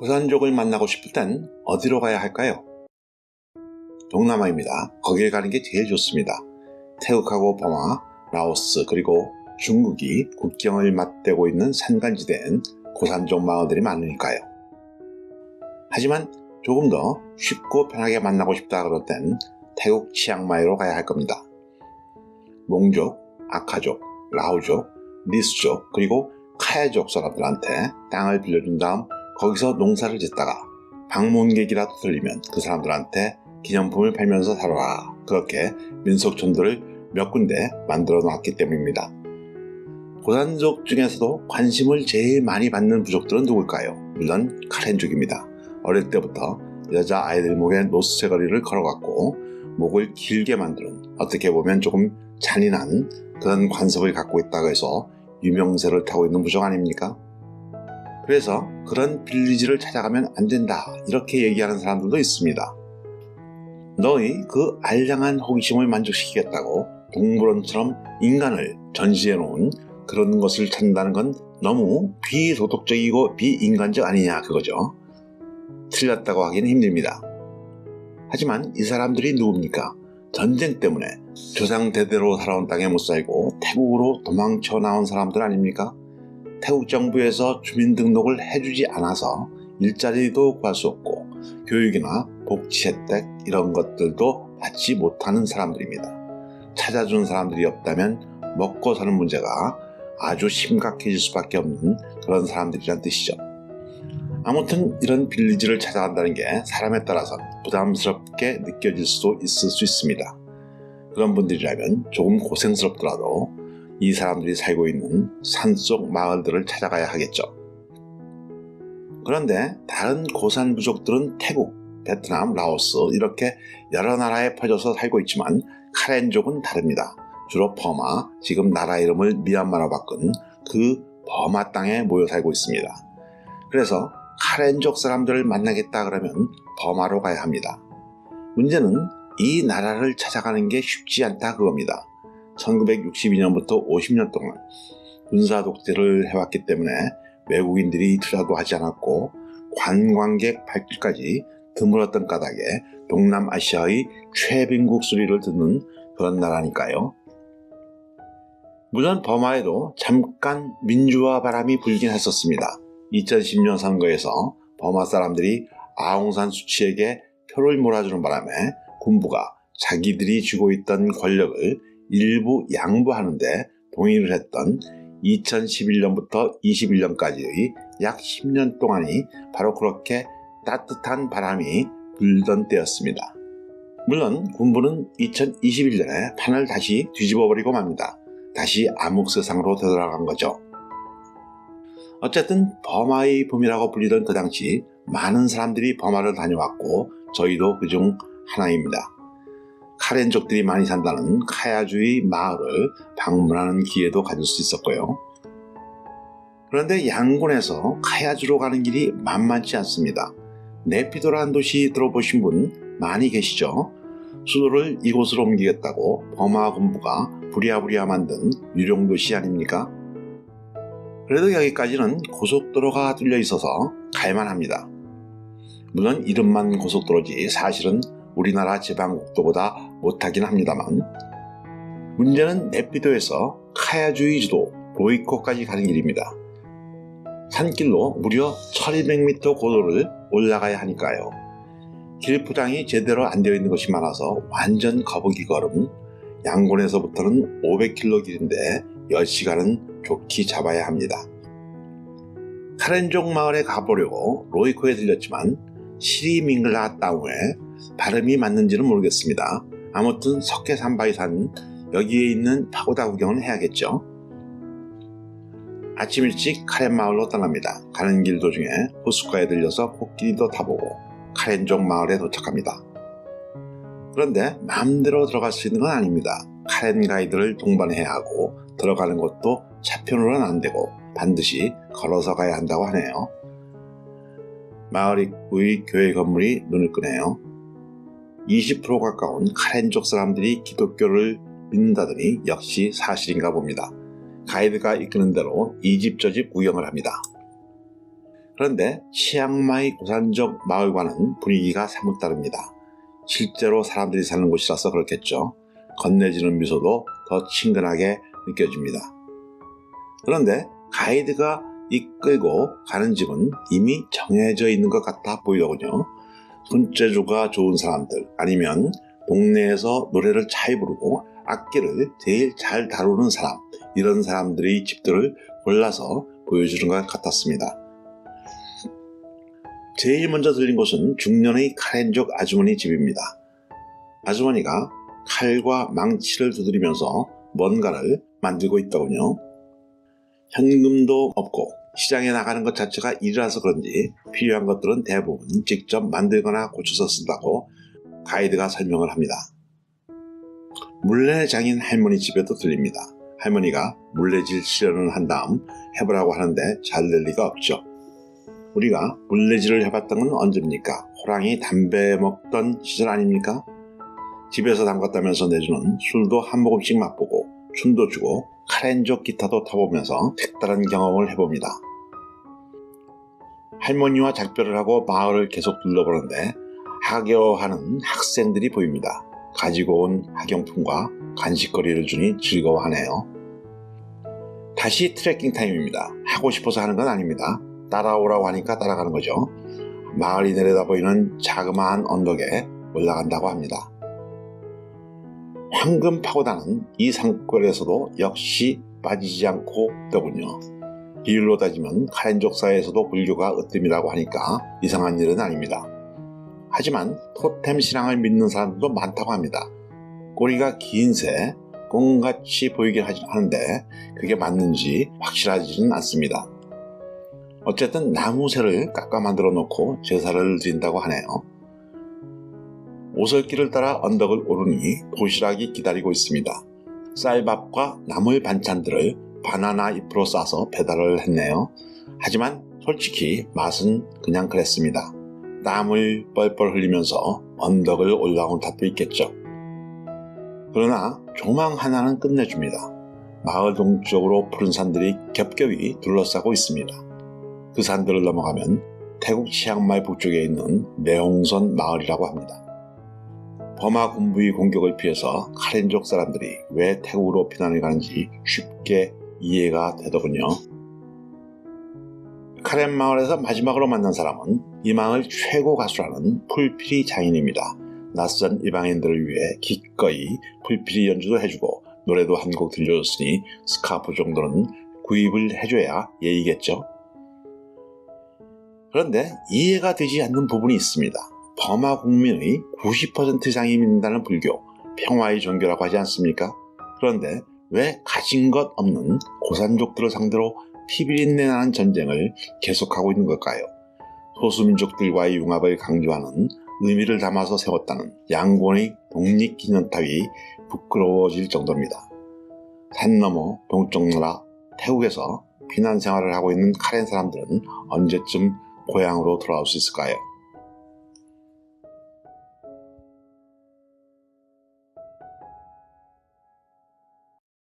고산족을 만나고 싶을 땐 어디로 가야 할까요? 동남아입니다. 거길 가는 게 제일 좋습니다. 태국하고 버마, 라오스 그리고 중국이 국경을 맞대고 있는 산간지대엔 고산족 마을들이 많으니까요. 하지만 조금 더 쉽고 편하게 만나고 싶다 그럴 땐 태국 치앙마이로 가야 할 겁니다. 몽족, 아카족, 라오족, 리스족 그리고 카야족 사람들한테 땅을 빌려준 다음 거기서 농사를 짓다가 방문객이라도 들리면 그 사람들한테 기념품을 팔면서 살아라. 그렇게 민속촌들을 몇 군데 만들어 놨기 때문입니다. 고산족 중에서도 관심을 제일 많이 받는 부족들은 누굴까요? 물론 카렌족입니다. 어릴 때부터 여자 아이들 목에 노쇠거리를 걸어갔고 목을 길게 만드는 어떻게 보면 조금 잔인한 그런 관습을 갖고 있다고 해서 유명세를 타고 있는 부족 아닙니까? 그래서 그런 빌리지를 찾아가면 안 된다 이렇게 얘기하는 사람들도 있습니다. 너희 그 알량한 호기심을 만족시키겠다고 동물원처럼 인간을 전시해 놓은 그런 것을 찾는다는 건 너무 비도덕적이고 비인간적 아니냐 그거죠. 틀렸다고 하기는 힘듭니다. 하지만 이 사람들이 누굽니까? 전쟁 때문에 조상 대대로 살아온 땅에 못 살고 태국으로 도망쳐 나온 사람들 아닙니까? 태국 정부에서 주민등록을 해주지 않아서 일자리도 구할 수 없고 교육이나 복지 혜택 이런 것들도 받지 못하는 사람들입니다. 찾아주는 사람들이 없다면 먹고 사는 문제가 아주 심각해질 수밖에 없는 그런 사람들이란 뜻이죠. 아무튼 이런 빌리지를 찾아간다는 게 사람에 따라선 부담스럽게 느껴질 수도 있을 수 있습니다. 그런 분들이라면 조금 고생스럽더라도 이 사람들이 살고 있는 산속 마을들을 찾아가야 하겠죠. 그런데 다른 고산 부족들은 태국, 베트남, 라오스 이렇게 여러 나라에 퍼져서 살고 있지만 카렌족은 다릅니다. 주로 버마, 지금 나라 이름을 미얀마로 바꾼 그 버마 땅에 모여 살고 있습니다. 그래서 카렌족 사람들을 만나겠다 그러면 버마로 가야 합니다. 문제는 이 나라를 찾아가는 게 쉽지 않다 그겁니다. 1962년부터 50년 동안 군사 독재를 해왔기 때문에 외국인들이 투자도 하지 않았고 관광객 발길까지 드물었던 까닭에 동남아시아의 최빈국 소리를 듣는 그런 나라니까요. 물론 버마에도 잠깐 민주화 바람이 불긴 했었습니다. 2010년 선거에서 버마 사람들이 아웅산 수치에게 표를 몰아주는 바람에 군부가 자기들이 쥐고 있던 권력을 일부 양보하는데 동의를 했던 2011년부터 21년까지의 약 10년 동안이 바로 그렇게 따뜻한 바람이 불던 때였습니다. 물론 군부는 2021년에 판을 다시 뒤집어버리고 맙니다. 다시 암흑 세상으로 되돌아간 거죠. 어쨌든 버마의 봄이라고 불리던 그 당시 많은 사람들이 버마를 다녀왔고 저희도 그중 하나입니다. 카렌족들이 많이 산다는 카야주의 마을을 방문하는 기회도 가질 수 있었고요. 그런데 양곤에서 카야주로 가는 길이 만만치 않습니다. 네피도라는 도시 들어보신 분 많이 계시죠? 수도를 이곳으로 옮기겠다고 버마 군부가 부랴부랴 만든 유령도시 아닙니까? 그래도 여기까지는 고속도로가 뚫려 있어서 갈만합니다. 물론 이름만 고속도로지 사실은 우리나라 지방국도보다 못하긴 합니다만 문제는 네피도에서 카야주의 주도 로이코까지 가는 길입니다. 산길로 무려 1200m 고도를 올라가야 하니까요. 길 포장이 제대로 안 되어 있는 것이 많아서 완전 거북이 걸음, 양곤에서부터는 500km 길인데 10시간은 좋게 잡아야 합니다. 카렌족 마을에 가보려고 로이코에 들렸지만 시리밍글라 땅에 발음이 맞는지는 모르겠습니다. 아무튼 석회산바이산 여기에 있는 파고다 구경을 해야겠죠. 아침 일찍 카렌 마을로 떠납니다. 가는 길 도중에 호숫가에 들려서 코끼리도 타보고 카렌족 마을에 도착합니다. 그런데 마음대로 들어갈 수 있는 건 아닙니다. 카렌 가이드를 동반해야 하고 들어가는 것도 차편으로는 안 되고 반드시 걸어서 가야 한다고 하네요. 마을 입구의 교회 건물이 눈을 끄네요. 20% 가까운 카렌족 사람들이 기독교를 믿는다더니 역시 사실인가 봅니다. 가이드가 이끄는 대로 이 집 저 집 구경을 합니다. 그런데 치앙마이 고산적 마을과는 분위기가 사뭇 다릅니다. 실제로 사람들이 사는 곳이라서 그렇겠죠. 건네지는 미소도 더 친근하게 느껴집니다. 그런데 가이드가 이끌고 가는 집은 이미 정해져 있는 것 같아 보이더군요. 손재주가 좋은 사람들, 아니면 동네에서 노래를 잘 부르고 악기를 제일 잘 다루는 사람, 이런 사람들이 집들을 골라서 보여주는 것 같았습니다. 제일 먼저 들린 곳은 중년의 카렌족 아주머니 집입니다. 아주머니가 칼과 망치를 두드리면서 뭔가를 만들고 있더군요. 현금도 없고 시장에 나가는 것 자체가 일이라서 그런지 필요한 것들은 대부분 직접 만들거나 고쳐서 쓴다고 가이드가 설명을 합니다. 물레장인 할머니 집에도 들립니다. 할머니가 물레질 실현을 한 다음 해보라고 하는데 잘 될 리가 없죠. 우리가 물레질을 해봤던 건 언제입니까? 호랑이 담배 먹던 시절 아닙니까? 집에서 담갔다면서 내주는 술도 한 모금씩 맛보고 춤도 추고 카렌족 기타도 타보면서 색다른 경험을 해봅니다. 할머니와 작별을 하고 마을을 계속 둘러보는데 하교하는 학생들이 보입니다. 가지고 온 학용품과 간식거리를 주니 즐거워하네요. 다시 트레킹 타임입니다. 하고 싶어서 하는 건 아닙니다. 따라오라고 하니까 따라가는 거죠. 마을이 내려다 보이는 자그마한 언덕에 올라간다고 합니다. 황금 파고다는 이 산골에서도 역시 빠지지 않고 있더군요. 비율로 따지면 카렌족 사회에서도 불교가 으뜸이라고 하니까 이상한 일은 아닙니다. 하지만 토템 신앙을 믿는 사람들도 많다고 합니다. 꼬리가 긴 새, 꽁같이 보이긴 하는데 그게 맞는지 확실하지는 않습니다. 어쨌든 나무새를 깎아 만들어 놓고 제사를 드린다고 하네요. 오솔길을 따라 언덕을 오르니 도시락이 기다리고 있습니다. 쌀밥과 나물 반찬들을 바나나 잎으로 싸서 배달을 했네요. 하지만 솔직히 맛은 그냥 그랬습니다. 땀을 뻘뻘 흘리면서 언덕을 올라온 탓도 있겠죠. 그러나 조망 하나는 끝내줍니다. 마을 동쪽으로 푸른 산들이 겹겹이 둘러싸고 있습니다. 그 산들을 넘어가면 태국 치앙마이 북쪽에 있는 매홍선 마을이라고 합니다. 버마 군부의 공격을 피해서 카렌족 사람들이 왜 태국으로 피난을 가는지 쉽게 이해가 되더군요. 카렌 마을에서 마지막으로 만난 사람은 이 마을 최고 가수라는 풀피리 장인입니다. 낯선 이방인들을 위해 기꺼이 풀피리 연주도 해주고 노래도 한 곡 들려줬으니 스카프 정도는 구입을 해줘야 예의겠죠. 그런데 이해가 되지 않는 부분이 있습니다. 버마 국민의 90% 이상이 믿는다는 불교, 평화의 종교라고 하지 않습니까? 그런데 왜 가진 것 없는 고산족들을 상대로 피비린내 나는 전쟁을 계속하고 있는 걸까요? 소수민족들과의 융합을 강조하는 의미를 담아서 세웠다는 양곤의 독립기념탑이 부끄러워질 정도입니다. 산 너머 동쪽 나라 태국에서 피난 생활을 하고 있는 카렌 사람들은 언제쯤 고향으로 돌아올 수 있을까요?